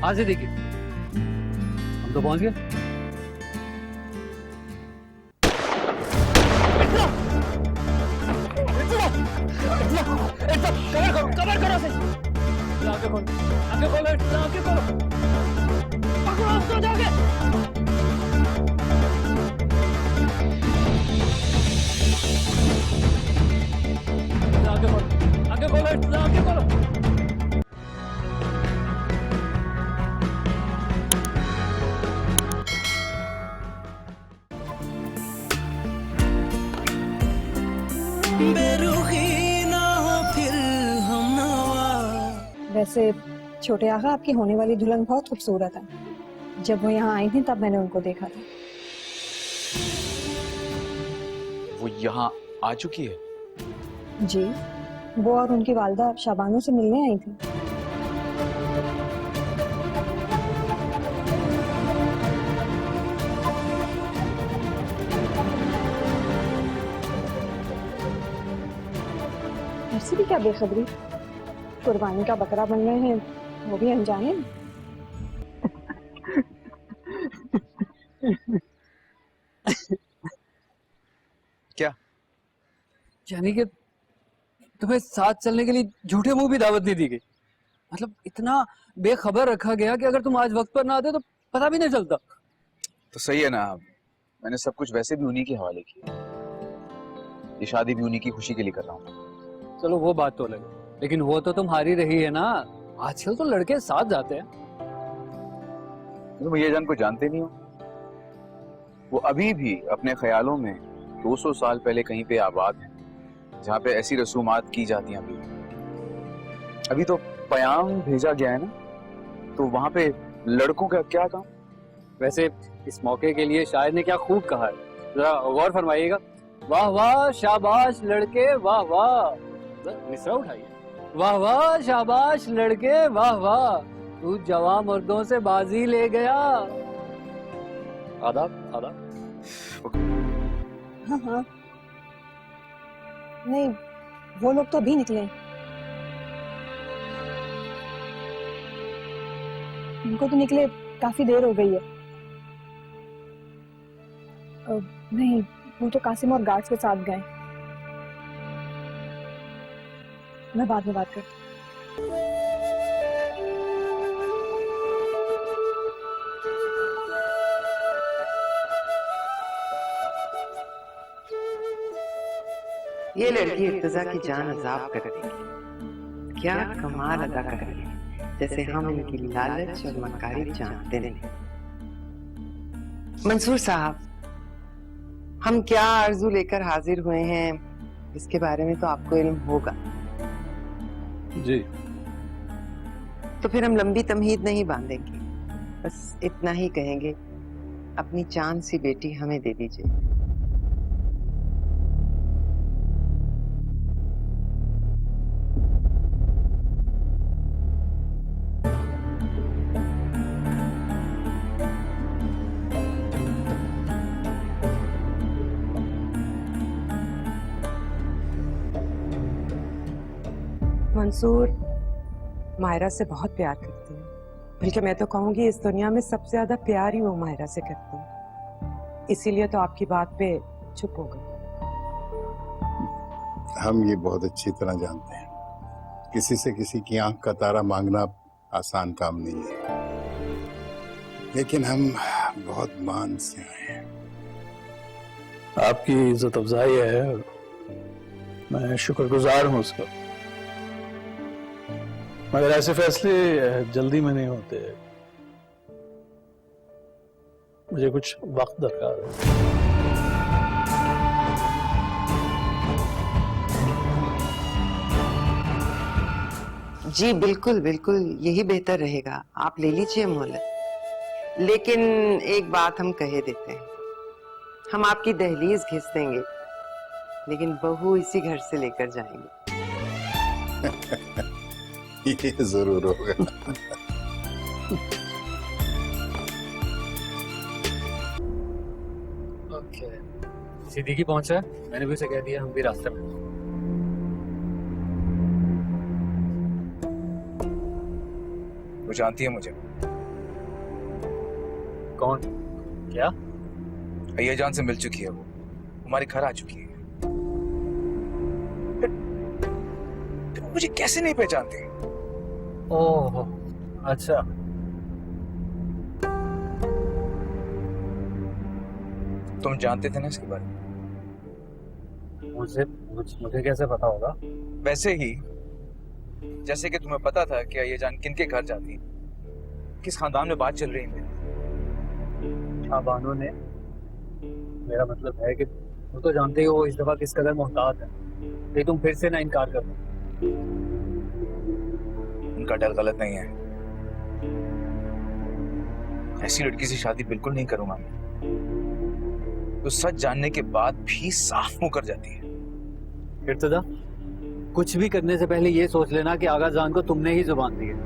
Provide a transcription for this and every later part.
आज ही देखिए, हम तो पहुंच गए। कवर करो से। आगे खोलो, आगे खोलो, आगे खोलो। पकड़ो उसको जाके। आगे खोलो, आगे खोलो। बेरुखी ना हो फिर हम नवा। वैसे छोटे आगा आपकी होने वाली दुल्हन बहुत खूबसूरत है। जब वो यहाँ आई थी तब मैंने उनको देखा था। वो यहाँ आ चुकी है? जी, वो और उनकी वालदा शाबानो से मिलने आई थी। ऐसी भी क्या बेखबरी, कुर्बानी का बकरा बन रहे हैं, वो भी अनजाने में। क्या? यानी कि तुम्हें साथ चलने के लिए झूठे मुंह भी दावत नहीं दी गई। मतलब इतना बेखबर रखा गया कि अगर तुम आज वक्त पर ना आते तो पता भी नहीं चलता। तो सही है ना, मैंने सब कुछ वैसे भी उन्हीं के हवाले किया। ये शादी भी उन्हीं की खुशी के लिए कर रहा हूँ। चलो वो बात तो अलग है, लेकिन वो तो तुम हारी रही है ना। आजकल तो लड़के साथ जाते हैं। तुम ये जान को जानते नहीं हो, वो अभी भी अपने ख्यालों में 200 साल पहले कहीं पे आबाद हैं, जहाँ पे ऐसी रसूमात की जाती हैं। अभी तो पयाम भेजा गया है ना, तो वहां पे लड़कों का क्या काम? वैसे इस मौके के लिए शायर ने क्या खूब कहा है, जरा गौर फरमाइएगा। वाह वाह शाबाश लड़के वाह वाह। मिसरा उठाइए। वाह वाह शाबाश लड़के वाह वाह, तू जवां मर्दों से बाजी ले गया। आदाब आदाब। हाँ हाँ, नहीं वो लोग तो अभी निकले। उनको तो निकले काफी देर हो गई है। नहीं, वो तो कासिम और गार्ड्स के साथ गए। मैं बाद में बात करती ये लड़की इर्तिजा की जान अजाब कर देगी। क्या कमाल अदा कर रही है, जैसे हम इनकी लालच और मक्कारी जानते नहीं। मंसूर साहब, हम क्या आरजू लेकर हाजिर हुए हैं इसके बारे में तो आपको इल्म होगा। जी। तो फिर हम लंबी तमहीद नहीं बांधेंगे, बस इतना ही कहेंगे, अपनी चांद सी बेटी हमें दे दीजिए। मंसूर मायरा से बहुत प्यार करती हूँ, बल्कि मैं तो कहूँगी इस दुनिया में सबसे ज्यादा प्यार ही वो मायरा से करती हूँ। इसीलिए तो आपकी बात पे चुप हो गई। हम ये बहुत अच्छी तरह जानते हैं, किसी से किसी की आंख का तारा मांगना आसान काम नहीं है, लेकिन हम बहुत मान से हैं। आपकी इज्जत अफजाई है, मैं शुक्रगुजार हूँ उसका, मगर ऐसे फैसले जल्दी में नहीं होते। मुझे कुछ वक्त दरकार है। जी बिल्कुल बिल्कुल, यही बेहतर रहेगा। आप ले लीजिए मोहलत, लेकिन एक बात हम कहे देते हैं, हम आपकी दहलीज घिस देंगे, लेकिन बहू इसी घर से लेकर जाएंगे। ये जरूर होगा। ओके, सिद्दीकी पहुंचा है, मैंने भी उसे कह दिया हम भी रास्ते में। वो जानती है मुझे। कौन? क्या? अय्या जान से मिल चुकी है वो, हमारे घर आ चुकी है। फिर मुझे कैसे नहीं पहचानती? ओह अच्छा। तुम जानते थे ना इसके बारे में? मुझे कैसे पता होगा? वैसे ही जैसे कि तुम्हें पता था कि अय्या जान किनके घर जाती है, किस खानदान में बात चल रही है। शाबानो ने, मेरा मतलब है कि तुम तो जानते हो वो इस दफा किस कदर मोहताज है। ये तुम फिर से ना इनकार कर दो। उनका डर गलत नहीं है। ऐसी लड़की से शादी बिल्कुल नहीं करूंगा मैं। तो सच जानने के बाद भी साफ मुंह कर जाती है। इर्तिजा, कुछ भी करने से पहले ये सोच लेना कि आगा जान को तुमने ही जुबान दी है।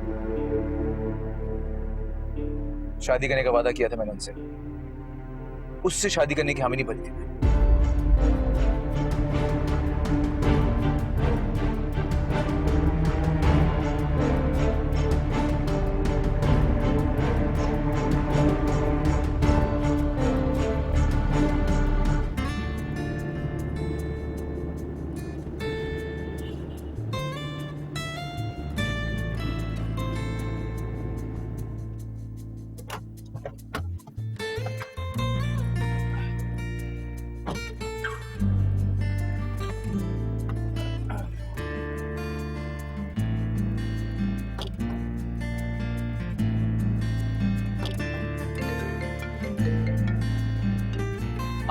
शादी करने का वादा किया था मैंने उनसे, उससे शादी करने की हामी नहीं भरी थी।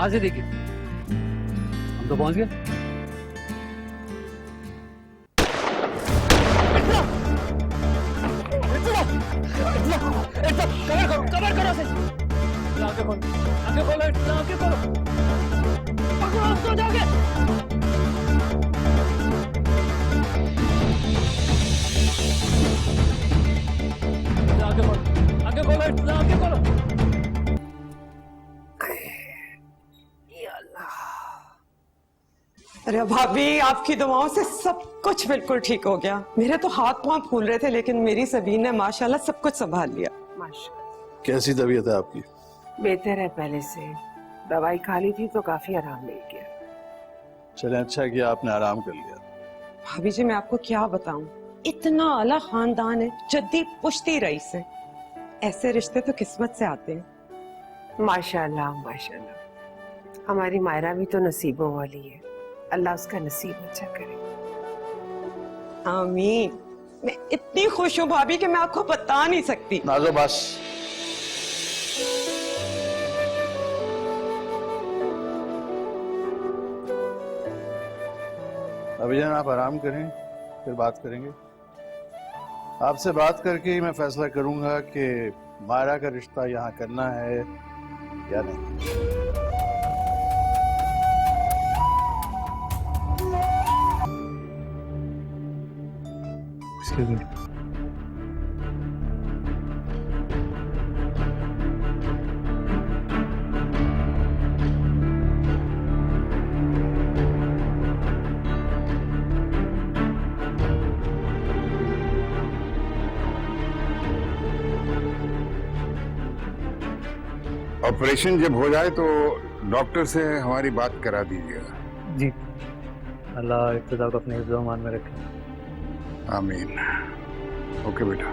आज से देखिए, हम तो पहुंच गए। कवर करो से। आगे खोलो, आगे खोलो, आगे खोलो। पकड़ो उसको, जाओगे। आगे खोलो, आगे खोलो, आगे खोलो। अरे भाभी, आपकी दुआओं से सब कुछ बिल्कुल ठीक हो गया। मेरे तो हाथ पांव फूल रहे थे, लेकिन मेरी सबीन ने माशाल्लाह सब कुछ संभाल लिया। माशाल्लाह कैसी तबीयत है आपकी? बेहतर है पहले से। दवाई खा ली थी तो काफी आराम मिल गया। चले, अच्छा किया आपने आराम कर लिया। भाभी जी, मैं आपको क्या बताऊं, इतना आला खानदान है, जद्दी पुश्ती रईस है। ऐसे रिश्ते तो किस्मत से आते हैं। माशाल्लाह माशाल्लाह। हमारी मायरा भी तो नसीबों वाली है। अल्लाह उसका नसीब अच्छा करे। आमीन। मैं इतनी खुश हूँ भाभी कि मैं आपको बता नहीं सकती। नाजो बस। अभी जान आप आराम करें, फिर बात करेंगे। आपसे बात करके ही मैं फैसला करूंगा कि मायरा का रिश्ता यहाँ करना है या नहीं। Excuse me. ऑपरेशन जब हो जाए तो डॉक्टर से हमारी बात करा दीजिएगा। जी, अल्लाह इब्तिदा को अपने हिफ्ज़-ओ-अमान में रखे। आमीन। ओके बेटा।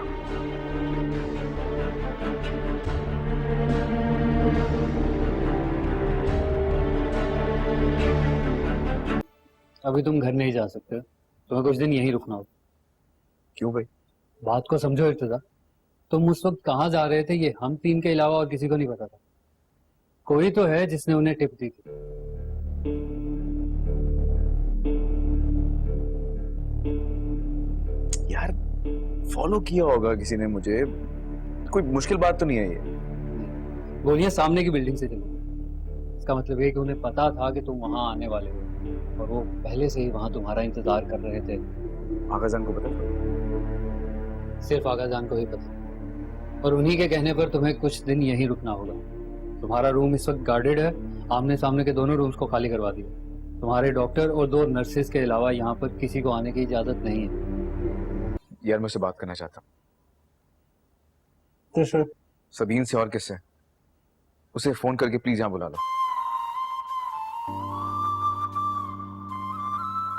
अभी तुम घर नहीं जा सकते, तुम्हें कुछ दिन यहीं रुकना होगा। क्यों भाई? बात को समझो इब्तिदा, तुम उस वक्त कहाँ जा रहे थे ये हम तीन के अलावा और किसी को नहीं पता था। कोई तो है जिसने उन्हें टिप दी थी। यार, फॉलो किया होगा किसी ने मुझे। कोई मुश्किल बात तो नहीं है ये। गोलियां सामने की बिल्डिंग से चली, इसका मतलब ये कि उन्हें पता था कि तुम वहां आने वाले हो और वो पहले से ही वहां तुम्हारा इंतजार कर रहे थे। आगाजान को पता था? सिर्फ आगाजान को ही पता, और उन्हीं के कहने पर तुम्हें कुछ दिन यहीं रुकना होगा। तुम्हारा रूम इस वक्त गार्डेड है, आमने सामने के दोनों रूम्स को खाली करवा दिया। तुम्हारे डॉक्टर और 2 नर्सेज के अलावा यहाँ पर किसी को आने की इजाजत नहीं है। यार, मैं उससे बात करना चाहता हूँ। किससे? सबीन से और किससे? उसे फोन करके प्लीज यहाँ बुला लो।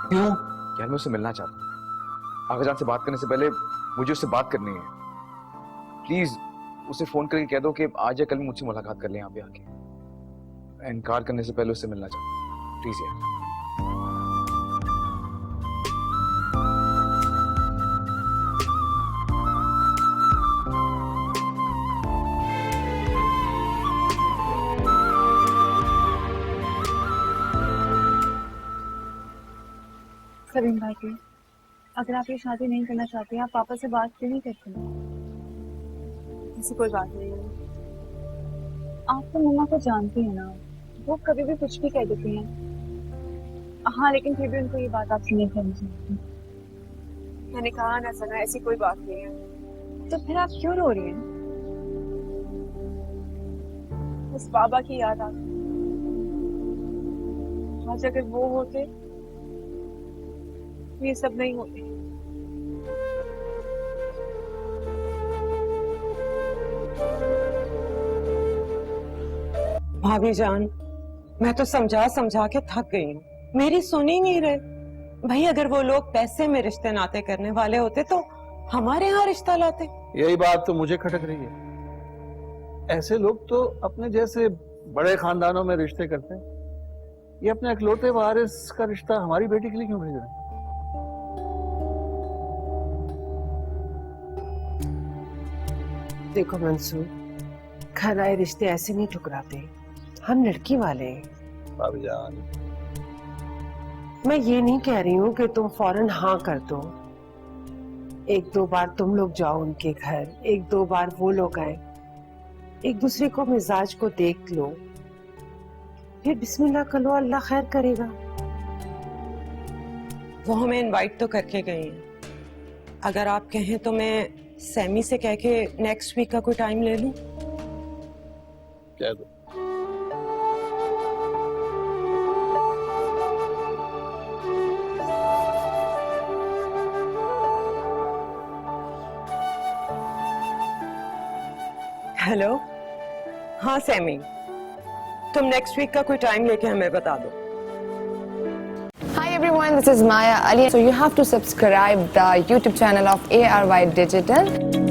क्यों? यार मैं उससे मिलना चाहता हूँ। आगाजान से बात करने से पहले मुझे उससे बात करनी है। प्लीज उसे फोन करके कह दो कि आज या कल मुझसे मुलाकात कर ले यहाँ पे आके। इनकार करने से पहले उससे मिलना चाहता हूँ, प्लीज यार। सबीन भाई, अगर आप ये शादी नहीं करना चाहते, आप पापा से बात क्यों नहीं करते? ऐसी कोई बात नहीं है। आप तो मम्मा को जानती हैं ना, वो कभी भी कुछ भी कह देती हैं। हाँ, लेकिन फिर भी उनको ये बात आपसे नहीं करनी चाहिए। मैंने कहा ना सना, ऐसी कोई बात नहीं है। तो फिर आप क्यों रो रही हैं? उस बाबा की याद आती। आज अगर वो होते ये सब नहीं होते। भाभी जान, मैं तो समझा समझा के थक गई हूँ, मेरी सुन ही नहीं रहे। भाई अगर वो लोग पैसे में रिश्ते नाते करने वाले होते तो हमारे यहाँ रिश्ता लाते। यही बात तो मुझे खटक रही है। ऐसे लोग तो अपने जैसे बड़े खानदानों में रिश्ते करते हैं। ये अपने इकलौते वारिस का रिश्ता हमारी बेटी के लिए क्यों भेज रहे हैं? देखो मंसूर, घर आए रिश्ते ऐसे नहीं ठुकराते। हम लड़की वाले हैं। भाभी जान, मैं ये नहीं कह रही हूँ कि तुम फौरन हाँ कर दो। एक दो बार तुम लोग जाओ उनके घर, एक दो बार वो लोग आए, एक दूसरे को मिजाज को देख लो, फिर बिस्मिल्लाह कर लो, अल्लाह खैर करेगा। वो हमें इनवाइट तो करके गए हैं। अगर आप कहें तो मैं सैमी से कह के नेक्स्ट वीक का कोई टाइम ले लूं। कह दो। हेलो, हाँ सैमी, तुम नेक्स्ट वीक का कोई टाइम लेके हमें बता दो। Hi everyone, this is Maya Ali. So you have to subscribe the YouTube channel of ARY Digital.